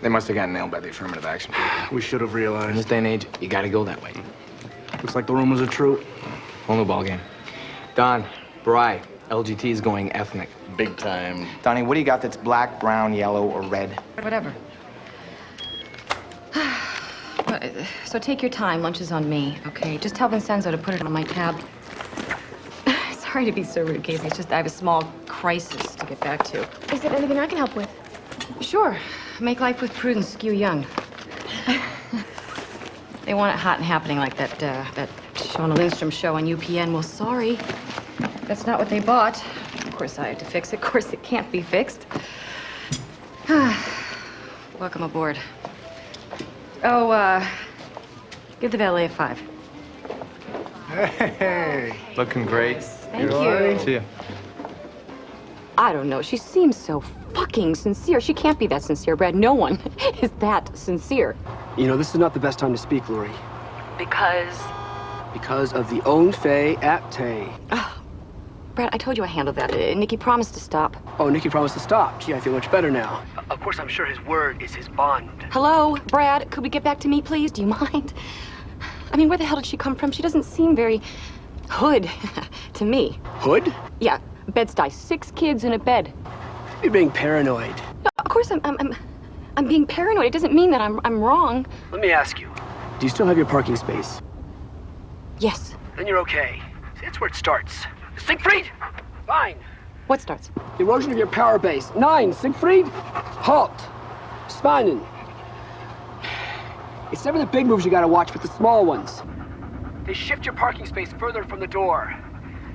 [SPEAKER 22] They must have gotten nailed by the affirmative action people. We should have realized. In this day and age, you gotta go that way. Looks like the rumors are true. Whole new ballgame. Don, Bri, LGT is going ethnic.
[SPEAKER 15] Big time.
[SPEAKER 23] Donnie, what do you got that's black, brown, yellow, or red?
[SPEAKER 4] Whatever. So take your time. Lunch is on me, okay? Just tell Vincenzo to put it on my tab. Sorry to be so rude, Casey. It's just I have a small crisis to get back to.
[SPEAKER 10] Is there anything I can help with?
[SPEAKER 4] Sure. Make life with prudence skew young. They want it hot and happening like that Shauna Lindstrom show on UPN. Well, sorry. That's not what they bought. Of course I had to fix it. Of course it can't be fixed. Welcome aboard. Oh, give the valet a 5.
[SPEAKER 21] Hey, looking great.
[SPEAKER 4] Thank you.
[SPEAKER 21] See ya.
[SPEAKER 4] I don't know. She seems so fucking sincere. She can't be that sincere, Brad. No one is that sincere.
[SPEAKER 6] You know, this is not the best time to speak, Lori.
[SPEAKER 4] Because?
[SPEAKER 6] Because of the own fey apte.
[SPEAKER 4] Brad, I told you I handled that. Nikki promised to stop.
[SPEAKER 6] Oh, Nikki promised to stop. Gee, I feel much better now. Of course, I'm sure his word is his bond.
[SPEAKER 4] Hello, Brad. Could we get back to me, please? Do you mind? I mean, where the hell did she come from? She doesn't seem very hood to me.
[SPEAKER 6] Hood?
[SPEAKER 4] Yeah, Bed-Stuy. 6 kids in a bed.
[SPEAKER 6] You're being paranoid.
[SPEAKER 4] No, of course I'm being paranoid. It doesn't mean that I'm wrong.
[SPEAKER 6] Let me ask you, do you still have your parking space?
[SPEAKER 4] Yes.
[SPEAKER 6] Then you're okay. See, that's where it starts. Siegfried! Fine.
[SPEAKER 4] What starts?
[SPEAKER 6] The erosion of your power base. 9, Siegfried! Halt! Spannen. It's never the big moves you gotta watch, but the small ones. They shift your parking space further from the door.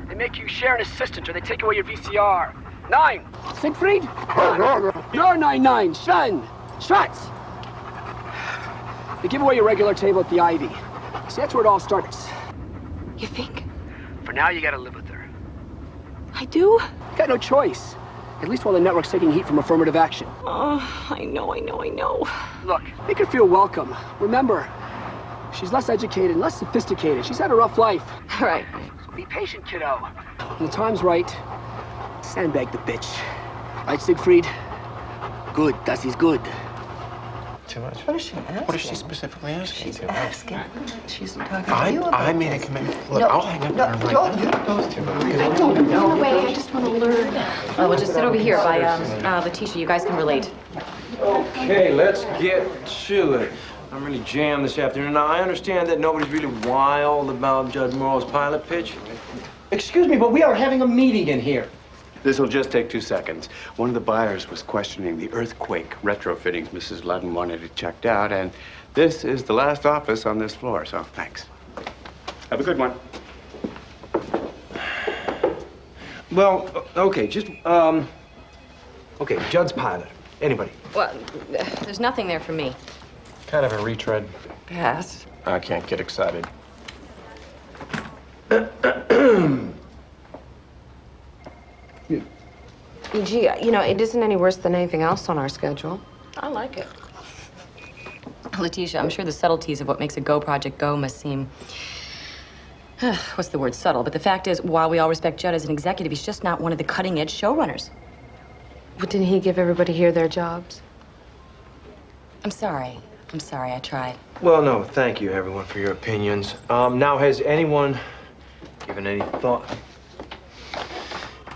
[SPEAKER 6] They make you share an assistant, or they take away your VCR. 9, Siegfried! You're 9, Schön! Schwarz! They give away your regular table at the Ivy. See, that's where it all starts.
[SPEAKER 4] You think?
[SPEAKER 6] For now, you gotta live with her.
[SPEAKER 4] I do?
[SPEAKER 6] You got no choice. At least while the network's taking heat from affirmative action.
[SPEAKER 4] Oh, I know.
[SPEAKER 6] Look, make her feel welcome. Remember, she's less educated, less sophisticated. She's had a rough life.
[SPEAKER 4] All right.
[SPEAKER 6] So be patient, kiddo. When the time's right, sandbag the bitch. Right, Siegfried? Good, das is good.
[SPEAKER 21] Too much.
[SPEAKER 14] What is she asking?
[SPEAKER 21] What is she specifically asking?
[SPEAKER 18] She's asking. She's talking to you about
[SPEAKER 21] I made a
[SPEAKER 18] this.
[SPEAKER 21] commitment. Look,
[SPEAKER 18] No,
[SPEAKER 21] I'll hang up
[SPEAKER 18] no,
[SPEAKER 21] on her
[SPEAKER 18] don't.
[SPEAKER 21] right now. Those two.
[SPEAKER 10] I don't know. Wait, I just want to learn.
[SPEAKER 4] Oh, we'll just sit over here by Letitia. You guys can relate.
[SPEAKER 14] Okay, let's get to it. I'm really jammed this afternoon. Now, I understand that nobody's really wild about Judge Morrow's pilot pitch. Excuse me, but we are having a meeting in here.
[SPEAKER 15] This'll just take 2 seconds. One of the buyers was questioning the earthquake retrofittings Mrs. Ludden wanted it checked out, and this is the last office on this floor, so thanks. Have a good one.
[SPEAKER 14] Well, okay, just, okay, Judd's pilot. Anybody?
[SPEAKER 4] Well, there's nothing there for me.
[SPEAKER 21] Kind of a retread.
[SPEAKER 4] Pass.
[SPEAKER 21] I can't get excited.
[SPEAKER 13] Gee, you know, it isn't any worse than anything else on our schedule.
[SPEAKER 4] I like it. Letitia, I'm sure the subtleties of what makes a Go project go must seem, what's the word, subtle. But the fact is, while we all respect Judd as an executive, he's just not one of the cutting-edge showrunners.
[SPEAKER 13] But didn't he give everybody here their jobs?
[SPEAKER 3] I'm sorry. I'm sorry, I tried.
[SPEAKER 14] Well, no, thank you, everyone, for your opinions. Now, has anyone given any thought?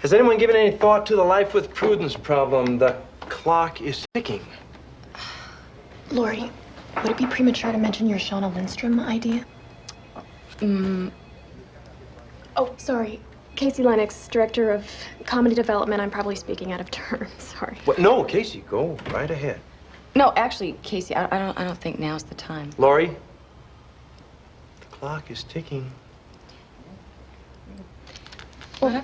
[SPEAKER 14] Has anyone given any thought to the life with Prudence problem? The clock is ticking.
[SPEAKER 10] Lori, would it be premature to mention your Shauna Lindstrom idea? Oh, sorry. Casey Lennox, Director of Comedy Development. I'm probably speaking out of turn. Sorry.
[SPEAKER 14] What? No, Casey, go right ahead.
[SPEAKER 3] No, actually, Casey, I don't think now's the time.
[SPEAKER 14] Lori, the clock is ticking.
[SPEAKER 10] Well,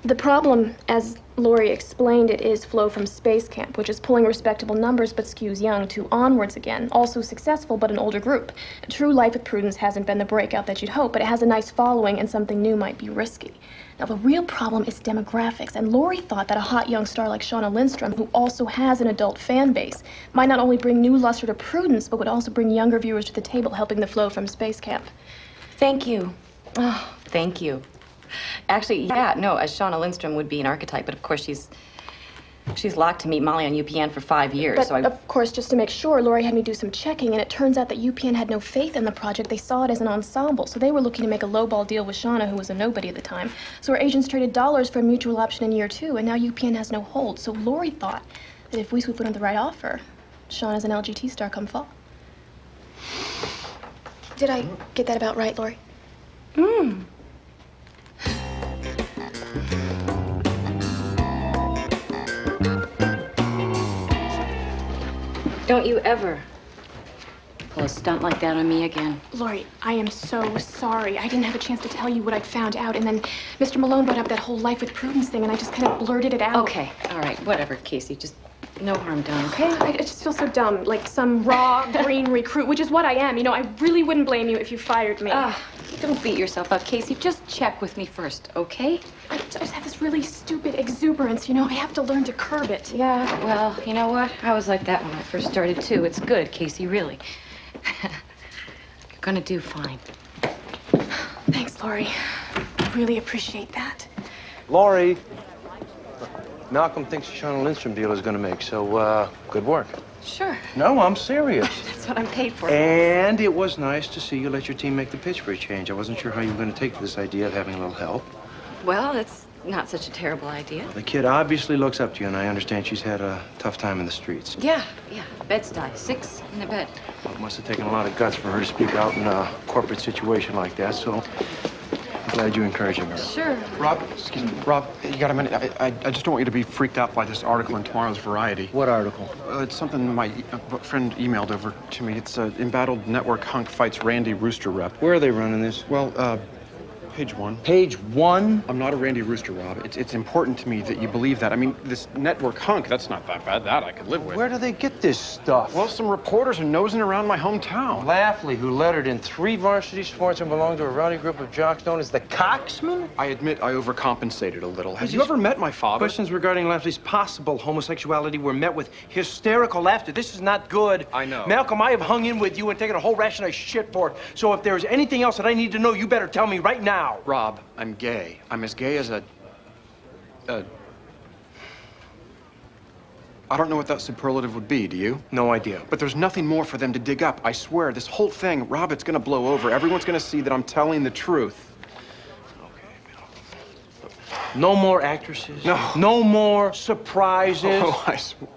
[SPEAKER 10] the problem, as Lori explained it, is flow from Space Camp, which is pulling respectable numbers but skews young to onwards again. Also successful, but an older group. True Life with Prudence hasn't been the breakout that you'd hope, but it has a nice following and something new might be risky. Now, the real problem is demographics, and Lori thought that a hot young star like Shauna Lindstrom, who also has an adult fan base, might not only bring new luster to Prudence, but would also bring younger viewers to the table, helping the flow from Space Camp.
[SPEAKER 3] Thank you. Oh, thank you. Actually, yeah, no, Shauna Lindstrom would be an archetype, but of course she's locked to meet Molly on UPN for 5 years,
[SPEAKER 10] But,
[SPEAKER 3] so I...
[SPEAKER 10] of course, just to make sure, Lori had me do some checking, and it turns out that UPN had no faith in the project. They saw it as an ensemble, so they were looking to make a lowball deal with Shauna, who was a nobody at the time. So our agents traded dollars for a mutual option in year 2, and now UPN has no hold. So Lori thought that if we swooped in with the right offer, Shauna's an LGT star come fall. Did I get that about right, Lori?
[SPEAKER 3] Don't you ever pull a stunt like that on me again.
[SPEAKER 10] Lori, I am so sorry. I didn't have a chance to tell you what I'd found out, and then Mr. Malone brought up that whole Life with Prudence thing, and I just kind of blurted it out.
[SPEAKER 3] Okay, all right, whatever, Casey. Just no harm done, okay?
[SPEAKER 10] I just feel so dumb, like some raw, green recruit, which is what I am. You know, I really wouldn't blame you if you fired me.
[SPEAKER 3] Don't beat yourself up, Casey. Just check with me first, okay?
[SPEAKER 10] I just have this really stupid exuberance, you know? I have to learn to curb it.
[SPEAKER 3] Yeah, well, you know what? I was like that when I first started, too. It's good, Casey, really. You're gonna do fine.
[SPEAKER 10] Thanks, Lori. I really appreciate that.
[SPEAKER 14] Lori, Malcolm thinks the Shauna Lindstrom deal is going to make, so good work.
[SPEAKER 3] Sure.
[SPEAKER 14] No, I'm serious.
[SPEAKER 3] That's what I'm paid for.
[SPEAKER 14] And it was nice to see you let your team make the pitch for a change. I wasn't sure how you were going to take this idea of having a little help.
[SPEAKER 3] Well, that's not such a terrible idea.
[SPEAKER 14] The kid obviously looks up to you, and I understand she's had a tough time in the streets.
[SPEAKER 3] Yeah. Bed-Stuy, 6 in the bed.
[SPEAKER 14] Well, it must have taken a lot of guts for her to speak out in a corporate situation like that, so I'm glad you're encouraging her.
[SPEAKER 3] Sure.
[SPEAKER 11] Rob, excuse me. Rob, you got a minute? I just don't want you to be freaked out by this article in tomorrow's Variety.
[SPEAKER 14] What article?
[SPEAKER 11] It's something my friend emailed over to me. It's embattled network hunk fights Randy Rooster rep.
[SPEAKER 14] Where are they running this?
[SPEAKER 11] Well, page 1.
[SPEAKER 14] Page 1?
[SPEAKER 11] I'm not a Randy Rooster, Rob. It's important to me that you believe that. I mean, this network hunk, that's not that bad. That I could live with.
[SPEAKER 14] Where do they get this stuff?
[SPEAKER 11] Well, some reporters are nosing around my hometown.
[SPEAKER 14] Lafley, who lettered in 3 varsity sports and belonged to a rowdy group of jocks known as the Coxmen?
[SPEAKER 11] I admit I overcompensated a little. Have you ever met my father?
[SPEAKER 14] Questions regarding Lafley's possible homosexuality were met with hysterical laughter. This is not good.
[SPEAKER 11] I know.
[SPEAKER 14] Malcolm, I have hung in with you and taken a whole ration of shit for it. So if there's anything else that I need to know, you better tell me right now.
[SPEAKER 11] Rob, I'm gay. I'm as gay as a... I don't know what that superlative would be, do you?
[SPEAKER 14] No idea.
[SPEAKER 11] But there's nothing more for them to dig up. I swear, this whole thing, Rob, it's gonna blow over. Everyone's gonna see that I'm telling the truth.
[SPEAKER 14] No more actresses?
[SPEAKER 11] No.
[SPEAKER 14] No more surprises?
[SPEAKER 11] Oh, I swear.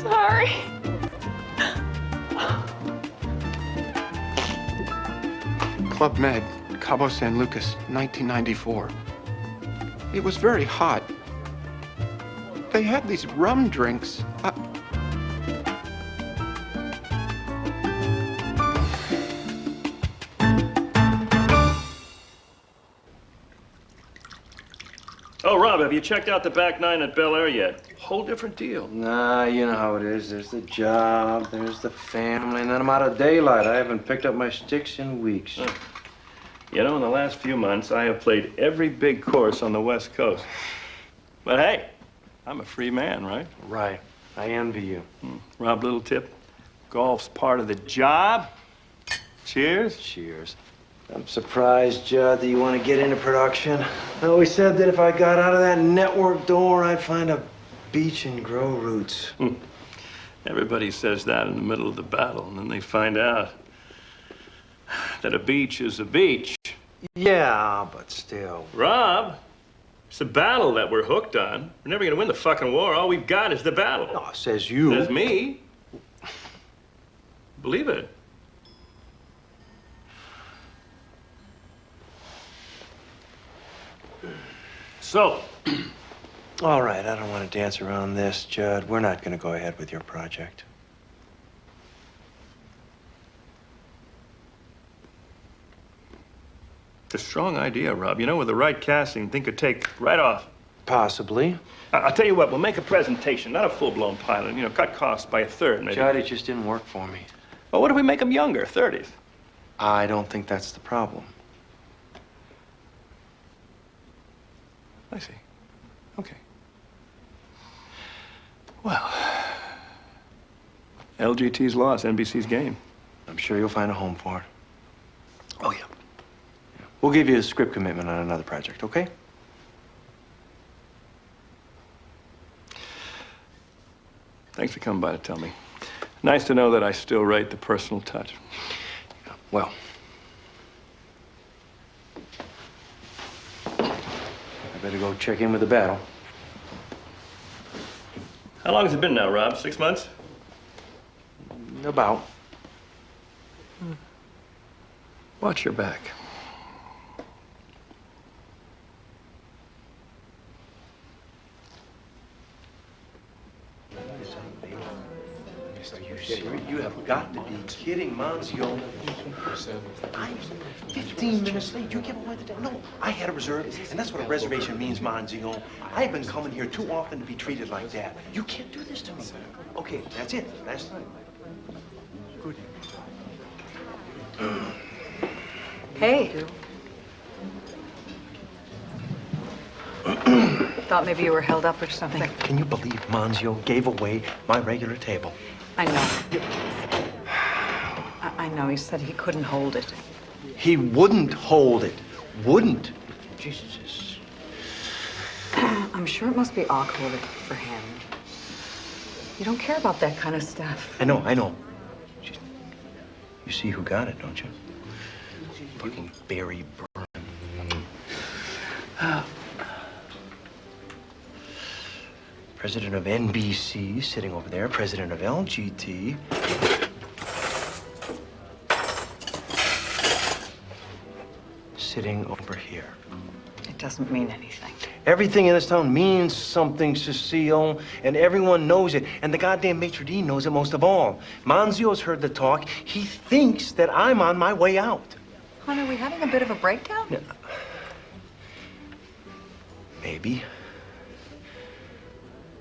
[SPEAKER 10] Sorry.
[SPEAKER 11] Club Med, Cabo San Lucas, 1994. It was very hot. They had these rum drinks.
[SPEAKER 16] Oh, Rob, have you checked out the back 9 at Bel Air yet? Whole different deal.
[SPEAKER 14] Nah, you know how it is. There's the job, there's the family, and then I'm out of daylight. I haven't picked up my sticks in weeks.
[SPEAKER 16] You know, in the last few months, I have played every big course on the West Coast. But hey, I'm a free man, right?
[SPEAKER 14] Right. I envy you.
[SPEAKER 16] Rob, little tip. Golf's part of the job. Cheers.
[SPEAKER 14] Cheers. I'm surprised, Judd, that you want to get into production. I always said that if I got out of that network door, I'd find a beach and grow roots.
[SPEAKER 16] Everybody says that in the middle of the battle, and then they find out that a beach is a beach.
[SPEAKER 14] Yeah, but still.
[SPEAKER 16] Rob, it's a battle that we're hooked on. We're never gonna win the fucking war. All we've got is the battle.
[SPEAKER 14] Oh, says you.
[SPEAKER 16] Says me. Believe it. So.
[SPEAKER 14] All right, I don't want to dance around this, Judd. We're not going to go ahead with your project.
[SPEAKER 16] It's a strong idea, Rob. You know, with the right casting, thing could take right off.
[SPEAKER 14] Possibly.
[SPEAKER 16] I'll tell you what, we'll make a presentation, not a full-blown pilot. You know, cut costs by a third, maybe.
[SPEAKER 14] Judd, it just didn't work for me.
[SPEAKER 16] Well, what if we make them younger, 30s?
[SPEAKER 14] I don't think that's the problem.
[SPEAKER 16] I see. Okay. Well, LGT's loss, NBC's game.
[SPEAKER 14] I'm sure you'll find a home for it. Oh, yeah. We'll give you a script commitment on another project, okay?
[SPEAKER 16] Thanks for coming by to tell me. Nice to know that I still rate the personal touch.
[SPEAKER 14] Well. I better go check in with the battle.
[SPEAKER 16] How long has it been now, Rob? 6 months?
[SPEAKER 14] About.
[SPEAKER 16] Watch your back.
[SPEAKER 14] You have got to be kidding, Manzio. I'm 15 minutes late. You give away the day. No, I had a reserve, and that's what a reservation means, Manzio. I've been coming here too often to be treated like that. You can't do this to me. Okay, that's it. Last time. Good.
[SPEAKER 18] Hey. Thought maybe you were held up or something.
[SPEAKER 14] Can you believe Manzio gave away my regular table?
[SPEAKER 18] I know. I know. He said he couldn't hold it.
[SPEAKER 14] He wouldn't hold it. Wouldn't. Jesus.
[SPEAKER 18] I'm sure it must be awkward for him. You don't care about that kind of stuff.
[SPEAKER 14] I know, I know. You see who got it, don't you? Fucking Barry Berman. President of NBC sitting over there, president of LGT. Sitting over here.
[SPEAKER 18] It doesn't mean anything.
[SPEAKER 14] Everything in this town means something, Cecile, and everyone knows it. And the goddamn maitre d' knows it most of all. Manzio's heard the talk. He thinks that I'm on my way out.
[SPEAKER 18] Hon, are we having a bit of a breakdown?
[SPEAKER 14] Yeah. Maybe.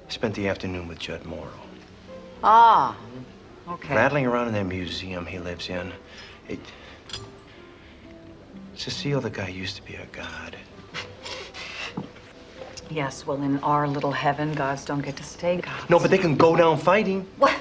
[SPEAKER 14] Spent the afternoon with Judd Morrow.
[SPEAKER 18] Ah, okay.
[SPEAKER 14] Rattling around in that museum he lives in. Cecile, the guy used to be a god.
[SPEAKER 18] Yes, well, in our little heaven, gods don't get to stay gods.
[SPEAKER 14] No, but they can go down fighting.
[SPEAKER 18] What?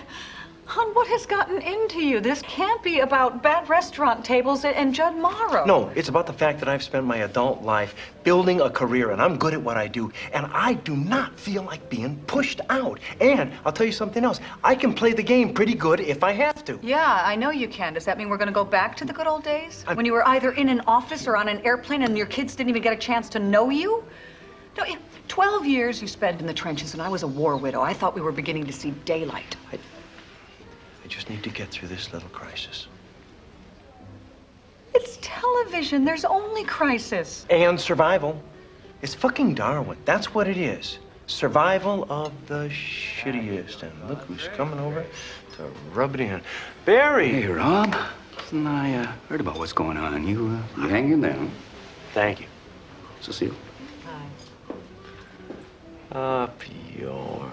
[SPEAKER 18] Hon, what has gotten into you? This can't be about bad restaurant tables and Judd Morrow.
[SPEAKER 14] No, it's about the fact that I've spent my adult life building a career, and I'm good at what I do, and I do not feel like being pushed out. And I'll tell you something else. I can play the game pretty good if I have to.
[SPEAKER 18] Yeah, I know you can. Does that mean we're going to go back to the good old days? When you were either in an office or on an airplane and your kids didn't even get a chance to know you? No, 12 years you spent in the trenches, and I was a war widow. I thought we were beginning to see daylight.
[SPEAKER 14] I just need to get through this little crisis.
[SPEAKER 18] It's television. There's only crisis.
[SPEAKER 14] And survival. It's fucking Darwin. That's what it is. Survival of the shittiest. And look who's coming over to rub it in. Barry!
[SPEAKER 2] Hey, Rob. Listen, I heard about what's going on. You hang in there, huh?
[SPEAKER 14] Thank you.
[SPEAKER 2] Cecile.
[SPEAKER 14] Up yours.